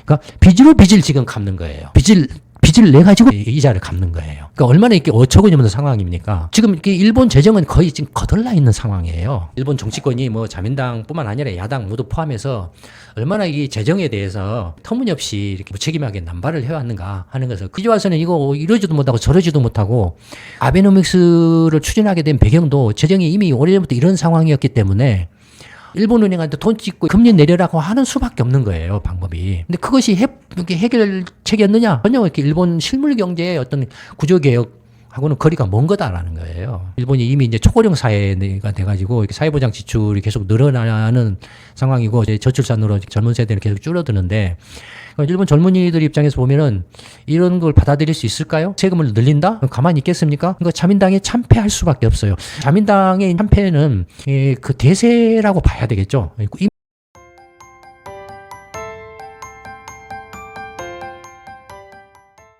그러니까 빚으로 빚을 지금 갚는 거예요. 빚을 내 가지고 이자를 갚는 거예요. 그러니까 얼마나 이렇게 어처구니 없는 상황입니까? 지금 이렇게 일본 재정은 거의 지금 거덜나 있는 상황이에요. 일본 정치권이 뭐 자민당뿐만 아니라 야당 모두 포함해서 얼마나 이 재정에 대해서 터무니없이 이렇게 무책임하게 남발을 해왔는가 하는 것을 그제 와서는 이거 이러지도 못하고 저러지도 못하고 아베노믹스를 추진하게 된 배경도 재정이 이미 오래전부터 이런 상황이었기 때문에 일본은행한테 돈 찍고 금리 내려라고 하는 수밖에 없는 거예요, 방법이. 근데 그것이 해결책이었느냐? 전혀 이렇게 일본 실물 경제의 어떤 구조개혁하고는 거리가 먼 거다라는 거예요. 일본이 이미 이제 초고령 사회가 돼가지고 이렇게 사회보장 지출이 계속 늘어나는 상황이고 이제 저출산으로 젊은 세대는 계속 줄어드는데 일본 젊은이들 입장에서 보면은 이런 걸 받아들일 수 있을까요? 세금을 늘린다? 가만히 있겠습니까? 그러니까 자민당에 참패할 수밖에 없어요. 자민당의 참패는 그 대세라고 봐야 되겠죠.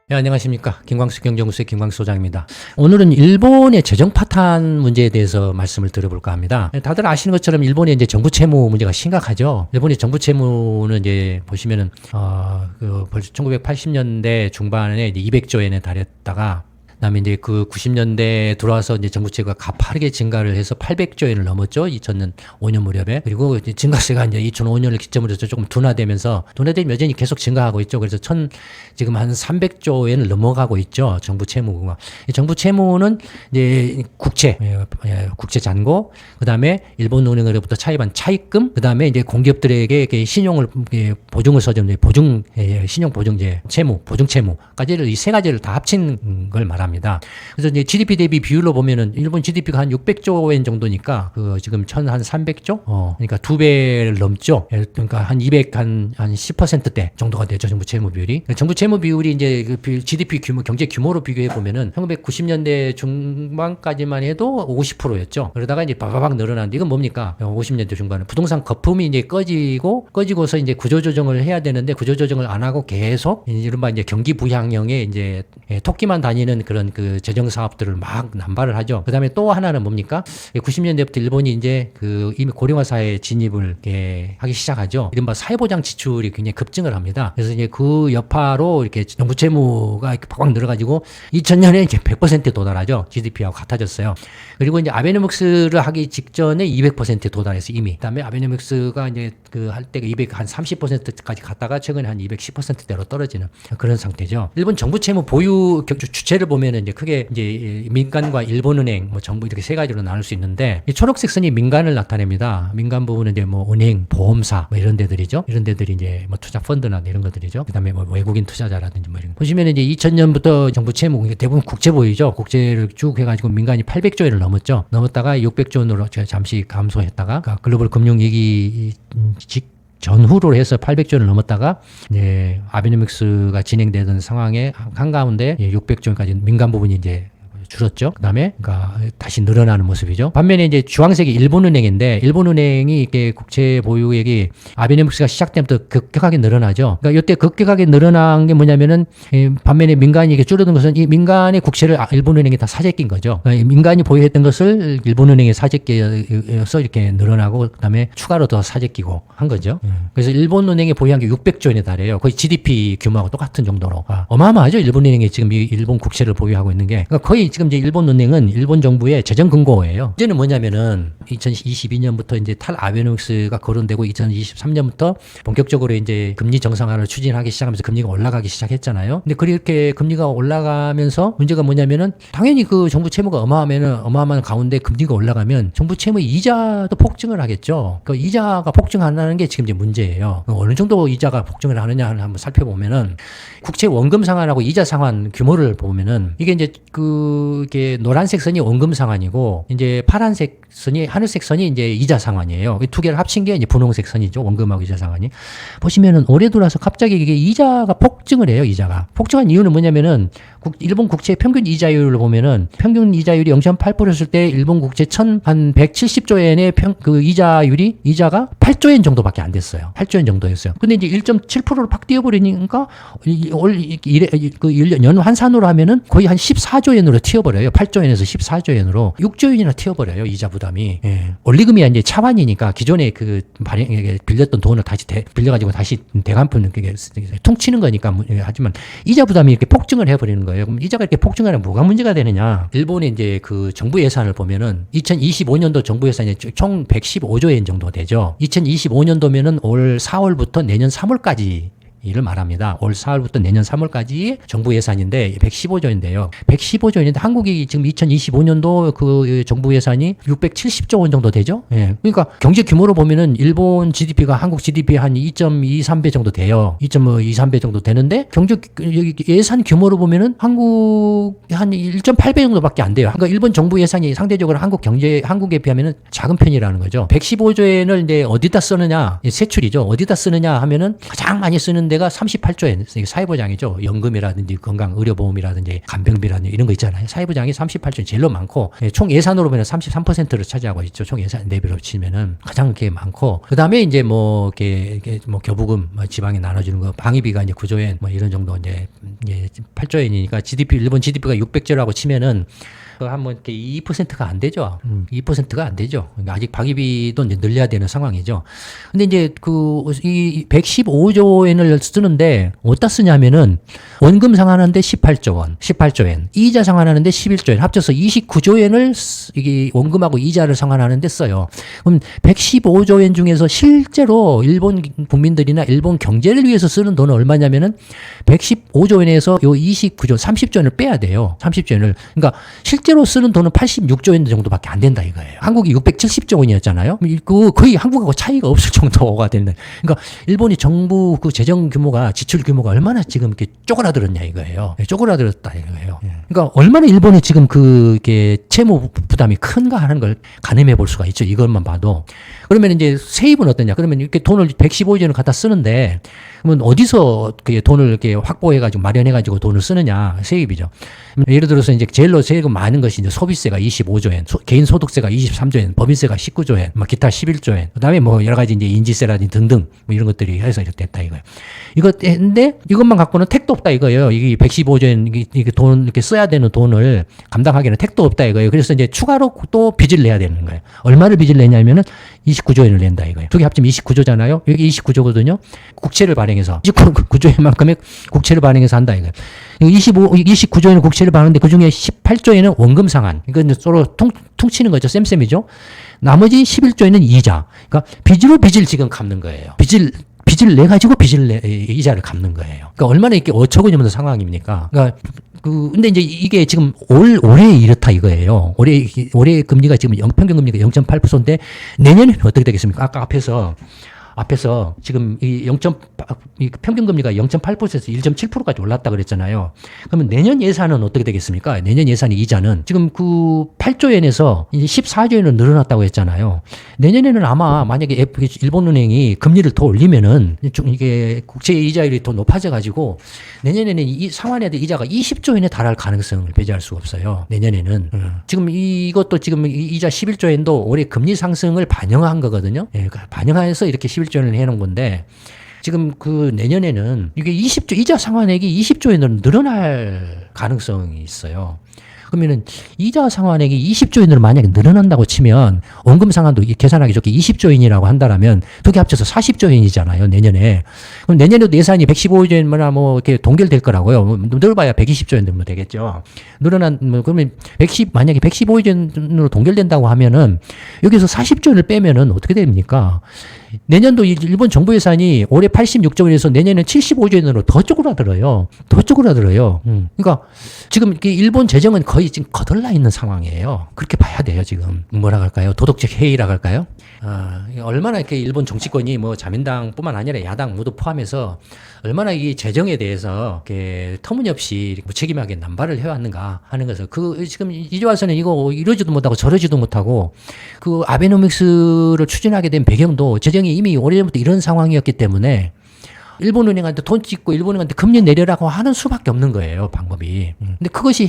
네, 안녕하십니까. 김광수 경제연구소의 김광수 소장입니다. 오늘은 일본의 재정 파탄 문제에 대해서 말씀을 드려볼까 합니다. 다들 아시는 것처럼 일본의 이제 정부 채무 문제가 심각하죠. 일본의 정부 채무는 이제 보시면은, 벌써 1980년대 중반에 이제 200조엔에 달했다가 그다음에 이제 그 90년대에 들어와서 이제 정부 채무가 가파르게 증가를 해서 800조엔을 넘었죠. 2000년 5년 무렵에. 그리고 이제 증가세가 이제 2005년을 기점으로 해서 조금 둔화되면 여전히 계속 증가하고 있죠. 그래서 지금 한 300조엔을 넘어가고 있죠. 정부 채무가. 정부 채무는 이제 국채 잔고, 그다음에 일본 은행으로부터 차입한 차입금, 그다음에 이제 공기업들에게 신용을 보증을 써주는 신용 보증제, 채무, 보증 채무까지를 이 세 가지를 다 합친 걸 말합니다. 그래서 이제 GDP 대비 비율로 보면은 일본 GDP가 한 600조엔 정도니까 그 지금 1,300조? 그러니까 2배를 넘죠. 그러니까 한 10%대 정도가 되죠. 정부 채무 비율이. 정부 채무 비율이 이제 그 GDP 규모, 경제 규모로 비교해 보면은 1990년대 중반까지만 해도 50%였죠. 그러다가 이제 바바박 늘어났는데 이건 뭡니까? 50년대 중반에 부동산 거품이 이제 꺼지고서 이제 구조조정을 해야 되는데 구조조정을 안 하고 계속 이른바 이제 경기 부양형의 이제 토끼만 다니는 그런 그 재정 사업들을 막 남발을 하죠. 그다음에 또 하나는 뭡니까? 90년대부터 일본이 이제 그 이미 고령화 사회에 진입을 하기 시작하죠. 이른바 사회보장 지출이 굉장히 급증을 합니다. 그래서 이제 그 여파로 이렇게 정부 채무가 이렇게 팍 늘어가지고 2000년에 이제 100%에 도달하죠. GDP하고 같아졌어요. 그리고 이제 아베노믹스를 하기 직전에 200%에 도달해서 이미. 그다음에 아베노믹스가 이제 그 할 때가 200한 30%까지 갔다가 최근에 한 210%대로 떨어지는 그런 상태죠. 일본 정부 채무 보유 주체를 보면은 이제 크게 이제 민간과 일본은행, 뭐 정부 이렇게 세 가지로 나눌 수 있는데 이 초록색 선이 민간을 나타냅니다. 민간 부분은 이제 뭐 은행, 보험사 뭐 이런 데들이죠. 이런 데들이 이제 뭐 투자 펀드나 이런 것들이죠. 그다음에 뭐 외국인 투자자라든지 뭐 이런 거. 보시면 이제 2000년부터 정부 채무 대부분 국채 보이죠. 국채를 쭉 해가지고 민간이 800조엔을 넘었죠. 넘었다가 600조원으로 잠시 감소했다가 그러니까 글로벌 금융 위기 전후로 해서 800조를 넘었다가 이제 아베노믹스가 진행되던 상황에 한가운데 600조까지 민간 부분이 이제 줄었죠. 그다음에 그러니까 다시 늘어나는 모습이죠. 반면에 이제 주황색이 일본은행인데 일본은행이 이렇게 국채 보유액이 아베노믹스가 시작되면부터 급격하게 늘어나죠. 그러니까 이때 급격하게 늘어난 게 뭐냐면은 반면에 민간이 이렇게 줄어든 것은 이 민간의 국채를 일본은행이 다 사재낀 거죠. 그러니까 민간이 보유했던 것을 일본은행에 사재껴서 이렇게 늘어나고 그다음에 추가로 더 사재끼고 한 거죠. 그래서 일본은행이 보유한 게 600조엔에 달해요. 거의 GDP 규모하고 똑같은 정도로 어마어마하죠. 일본은행이 지금 이 일본 국채를 보유하고 있는 게 그러니까 거의 지금 이제 일본은행은 일본 정부의 재정 근거예요. 문제는 뭐냐면은 2022년부터 이제 탈아베노믹스가 거론되고 2023년부터 본격적으로 이제 금리 정상화를 추진하기 시작하면서 금리가 올라가기 시작했잖아요. 근데 그렇게 금리가 올라가면서 문제가 뭐냐면은 당연히 그 정부 채무가 어마어마한 가운데 금리가 올라가면 정부 채무 이자도 폭증을 하겠죠. 그 이자가 폭증한다는 게 지금 이제 문제예요. 어느 정도 이자가 폭증을 하느냐를 한번 살펴보면은 국채 원금 상환하고 이자 상환 규모를 보면은 이게 이제 이게 노란색 선이 원금 상환이고 이제 파란색 선이 하늘색 선이 이제 이자 상환이에요. 이 두 개를 합친 게 이제 분홍색 선이죠. 원금하고 이자 상환이. 보시면은 올해 들어서 갑자기 이게 이자가 폭증을 해요. 이자가 폭증한 이유는 뭐냐면은 일본 국채 평균 이자율을 보면은 평균 이자율이 0.8%였을 때 일본 국채 한 170조 엔의 그 이자가 8조 엔 정도밖에 안 됐어요. 8조 엔 정도였어요. 근데 이제 1.7%로 팍 뛰어버리니까 그 1년 연 환산으로 하면은 거의 한 14조 엔으로 튀어버려요. 8조 엔에서 14조 엔으로 6조 엔이나 튀어버려요. 이자 부담이. 예. 원리금이 이제 차환이니까 기존에 그 빌렸던 돈을 다시 빌려가지고 다시 대환품 퉁치는 거니까 하지만 이자 부담이 이렇게 폭증을 해버리는 거예요. 그럼 이자가 이렇게 폭증하면 뭐가 문제가 되느냐? 일본의 이제 그 정부 예산을 보면은 2025년도 정부 예산이 총 115조 엔 정도 되죠. 2025년도면은 올 4월부터 내년 3월까지 이를 말합니다. 올 4월부터 내년 3월까지 정부 예산인데 115조인데요. 115조인데 한국이 지금 2025년도 그 정부 예산이 670조 원 정도 되죠. 예. 그러니까 경제 규모로 보면은 일본 GDP가 한국 GDP 한 2.23배 정도 돼요. 2.23배 정도 되는데 경제 예산 규모로 보면은 한국 한 1.8배 정도밖에 안 돼요. 그러니까 일본 정부 예산이 상대적으로 한국에 비하면은 작은 편이라는 거죠. 115조엔을 이제 어디다 쓰느냐? 세출이죠. 어디다 쓰느냐 하면은 가장 많이 쓰는 데가 38조 엔, 사회보장이죠. 연금이라든지 건강 의료보험이라든지 간병비라든지 이런 거 있잖아요. 사회보장이 38조 엔 제일 많고 총 예산으로 보면 33%를 차지하고 있죠. 총 예산 대비로 치면은 가장 게 많고 그다음에 이제 뭐 이렇게 뭐 교부금 지방에 나눠주는 거 방위비가 이제 9조 엔 뭐 이런 정도 이제 8조 엔이니까 일본 GDP가 600조라고 치면은 한 이렇게 2%가 안 되죠. 2%가 안 되죠. 그러니까 아직 방위비도 이제 늘려야 되는 상황이죠. 근데 이제 이 115조 엔을 쓰는데 어디다 쓰냐면은 원금 상환하는데 18조 엔, 이자 상환하는데 11조 엔, 합쳐서 29조 엔을 이게 원금하고 이자를 상환하는데 써요. 그럼 115조 엔 중에서 실제로 일본 국민들이나 일본 경제를 위해서 쓰는 돈은 얼마냐면은 115조 엔에서 요 29조, 30조 엔을 빼야 돼요. 30조 엔을. 그러니까 실제로 쓰는 돈은 86조 엔 정도밖에 안 된다 이거예요. 한국이 670조 원이었잖아요. 거의 한국하고 차이가 없을 정도가 되는. 그러니까 일본이 정부 그 재정 규모가 지출 규모가 얼마나 지금 이렇게 쪼그라들었냐 이거예요. 쪼그라들었다 이거예요. 그러니까 얼마나 일본이 지금 이게 채무 부담이 큰가 하는 걸 가늠해 볼 수가 있죠. 이것만 봐도. 그러면 이제 세입은 어떠냐? 그러면 이렇게 돈을 115조 원을 갖다 쓰는데 그러면 어디서 그 돈을 이렇게 확보해가지고 마련해가지고 돈을 쓰느냐? 세입이죠. 예를 들어서 이제 제일로 세금 많은 것이 이제 소비세가 25조 엔, 개인 소득세가 23조 엔, 법인세가 19조 엔, 막 기타 11조 엔, 그다음에 뭐 여러 가지 이제 인지세라든지 등등 뭐 이런 것들이 해서 이렇게 됐다 이거예요. 근데 이것만 갖고는 택도 없다 이거예요. 이게 115조 엔 이게 돈 이렇게 써야 되는 돈을 감당하기에는 택도 없다 이거예요. 그래서 이제 추가로 또 빚을 내야 되는 거예요. 얼마를 빚을 내냐면은 29조 엔을 낸다 이거예요. 두 개 합치면 29조잖아요. 여기 29조거든요. 국채를 발행해서 29조 엔만큼의 국채를 발행해서 한다 이거예요. 29조 엔의 국채를 발행하는데 그 중에 18조 엔은 원금 상환. 이건 서로 퉁치는 거죠. 쌤쌤이죠. 나머지 11조 엔은 이자. 그러니까 빚으로 빚을 지금 갚는 거예요. 빚을 내 가지고 이자를 갚는 거예요. 그러니까 얼마나 이렇게 어처구니없는 상황입니까? 그러니까 근데 이제 이게 지금 올해 이렇다 이거예요. 올해 금리가 지금 평균 금리가 0.8%인데 내년에는 어떻게 되겠습니까? 아까 앞에서 지금 이 평균 금리가 0.8%에서 1.7%까지 올랐다 그랬잖아요. 그러면 내년 예산은 어떻게 되겠습니까? 내년 예산의 이자는 지금 그 8조 엔에서 이제 14조 엔으로 늘어났다고 했잖아요. 내년에는 아마 만약에 일본은행이 금리를 더 올리면은 좀 이게 국채 이자율이 더 높아져 가지고 내년에는 이 상환해야 될 이자가 20조 엔에 달할 가능성을 배제할 수가 없어요. 내년에는. 지금 이것도 지금 이자 11조 엔도 올해 금리 상승을 반영한 거거든요. 예, 반영해서 이렇게 11조 엔을 해놓은 건데 지금 그 내년에는 이게 이자 상환액이 20조 엔으로 늘어날 가능성이 있어요. 그러면은 이자 상환액이 20조 엔으로 만약에 늘어난다고 치면 원금 상환도 계산하기 좋게 20조 엔이라고 한다라면 두 개 합쳐서 40조 엔이잖아요, 내년에. 그럼 내년에도 예산이 115조 엔이나 뭐 이렇게 동결될 거라고요. 늘어봐야 120조 엔 정도 되겠죠. 그러면 만약에 115조 엔으로 동결된다고 하면은 여기서 40조 엔을 빼면은 어떻게 됩니까? 내년도 일본 정부 예산이 올해 86조 엔에서 내년에 75조 엔으로 더 쪼그라들어요. 그러니까 지금 일본 재정은 거의 지금 거덜나 있는 상황이에요. 그렇게 봐야 돼요, 지금. 뭐라 할까요? 도덕적 해이라 할까요? 얼마나 이렇게 일본 정치권이 뭐 자민당뿐만 아니라 야당 모두 포함해서 얼마나 이 재정에 대해서 이렇게 터무니없이 무책임하게 남발을 해왔는가 하는 것을 지금 이제 와서는 이거 이러지도 못하고 저러지도 못하고 그 아베노믹스를 추진하게 된 배경도 재정이 이미 오래전부터 이런 상황이었기 때문에 일본은행한테 돈 찍고 일본은행한테 금리 내려라고 하는 수밖에 없는 거예요, 방법이. 근데 그것이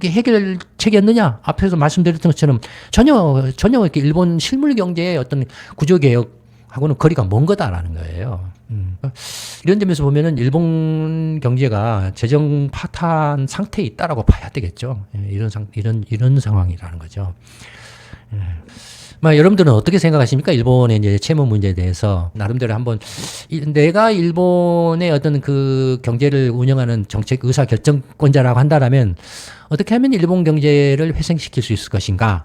해결책이었느냐? 앞에서 말씀드렸던 것처럼 전혀 이렇게 일본 실물 경제의 어떤 구조 개혁하고는 거리가 먼 거다라는 거예요. 이런 점에서 보면은 일본 경제가 재정 파탄 상태에 있다라고 봐야 되겠죠. 이런 상황이라는 거죠. 여러분들은 어떻게 생각하십니까? 일본의 이제 채무 문제에 대해서 나름대로 한번 내가 일본의 어떤 그 경제를 운영하는 정책 의사 결정권자라고 한다라면 어떻게 하면 일본 경제를 회생시킬 수 있을 것인가를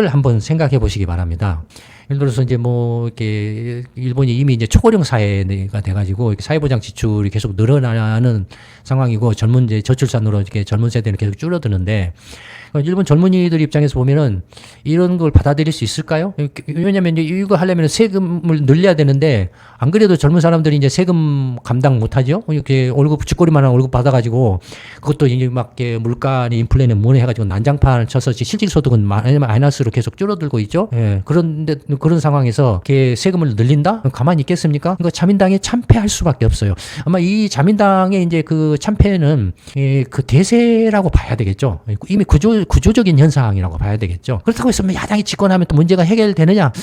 한번 생각해 보시기 바랍니다. 예를 들어서 이제 이렇게 일본이 이미 이제 초고령 사회가 돼가지고 사회보장 지출이 계속 늘어나는 상황이고 저출산으로 이렇게 젊은 세대는 계속 줄어드는데 일본 젊은이들 입장에서 보면은 이런 걸 받아들일 수 있을까요? 왜냐면 이제 이거 하려면 세금을 늘려야 되는데 안 그래도 젊은 사람들이 이제 세금 감당 못 하죠? 이렇게 쥐꼬리만한 월급 받아가지고 그것도 이제 막 이렇게 물가, 인플레는 뭐네 해가지고 난장판을 쳐서 실질 소득은 마이너스로 계속 줄어들고 있죠? 예. 그런데 그런 상황에서 이렇게 세금을 늘린다? 가만히 있겠습니까? 그러니까 자민당이 참패할 수밖에 없어요. 아마 이 자민당의 이제 그 참패는 그 대세라고 봐야 되겠죠? 이미 구조적인 현상이라고 봐야 되겠죠. 그렇다고 해서 야당이 집권하면 또 문제가 해결되느냐?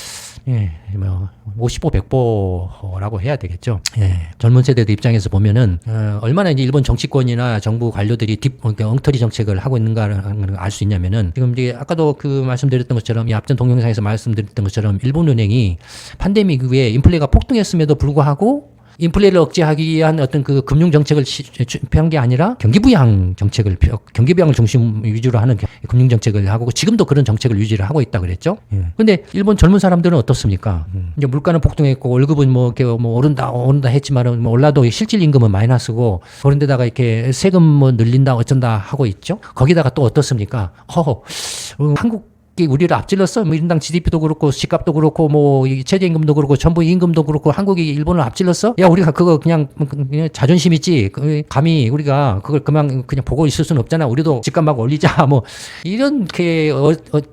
55, 100보라고 해야 되겠죠. 젊은 세대들 입장에서 보면은, 얼마나 이제 일본 정치권이나 정부 관료들이 엉터리 정책을 하고 있는가를 알 수 있냐면은, 지금 이제 아까도 말씀드렸던 것처럼, 이 앞전 동영상에서 말씀드렸던 것처럼, 일본은행이 팬데믹 이후에 인플레가 폭등했음에도 불구하고, 인플레를 억제하기 위한 어떤 그 금융 정책을 펴한 게 아니라 경기부양 경기부양을 중심 위주로 하는 금융 정책을 하고 지금도 그런 정책을 유지를 하고 있다 그랬죠. 근데 일본 젊은 사람들은 어떻습니까? 이제 물가는 폭등했고 월급은 이렇게 오른다 했지만은 올라도 실질 임금은 마이너스고 그런데다가 이렇게 세금 늘린다 어쩐다 하고 있죠. 거기다가 또 어떻습니까? 한국 우리를 앞질렀어. 인당 GDP도 그렇고, 집값도 그렇고, 최저임금도 그렇고, 전부 임금도 그렇고, 한국이 일본을 앞질렀어? 야, 우리가 그거 그냥 자존심 있지. 감히 우리가 그걸 그냥 보고 있을 수는 없잖아. 우리도 집값 막 올리자. 이렇게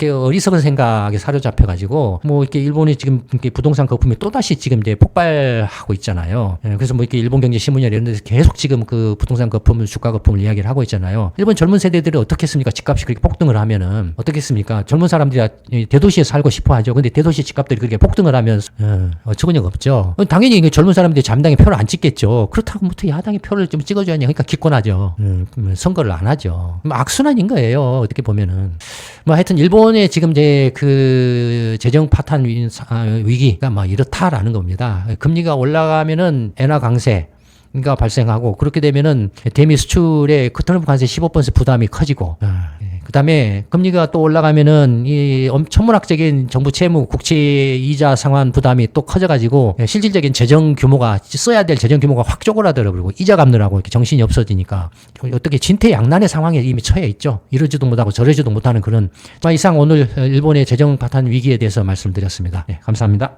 어리석은 생각에 사로잡혀가지고, 이렇게 일본이 지금 이렇게 부동산 거품이 또다시 지금 이제 폭발하고 있잖아요. 그래서 이렇게 일본 경제 신문이나 이런 데서 계속 지금 그 부동산 거품을, 주가 거품을 이야기를 하고 있잖아요. 일본 젊은 세대들이 어떻게 했습니까? 집값이 그렇게 폭등을 하면은, 어떻게 했습니까? 젊은 사람들이 대도시에 살고 싶어 하죠. 근데 대도시 집값들이 그렇게 폭등을 하면 어처구니가 없죠. 당연히 젊은 사람들이 자민당에 표를 안 찍겠죠. 그렇다고 야당에 표를 좀 찍어줘야 하냐. 그러니까 기권하죠. 선거를 안 하죠. 악순환인 거예요. 어떻게 보면은. 하여튼 일본의 지금 이제 그 재정 파탄 위기가 이렇다라는 겁니다. 금리가 올라가면은 엔화 강세가 발생하고 그렇게 되면은 대미 수출의 트럼프 관세 15% 부담이 커지고 그 다음에 금리가 또 올라가면은 이 천문학적인 정부 채무, 국채 이자 상환 부담이 또 커져가지고 실질적인 재정 규모가 써야 될 재정 규모가 확 쪼그라들어 버리고 이자 갚느라고 이렇게 정신이 없어지니까 어떻게 진퇴양난의 상황에 이미 처해 있죠. 이러지도 못하고 저러지도 못하는 그런. 이상 오늘 일본의 재정 파탄 위기에 대해서 말씀드렸습니다. 감사합니다.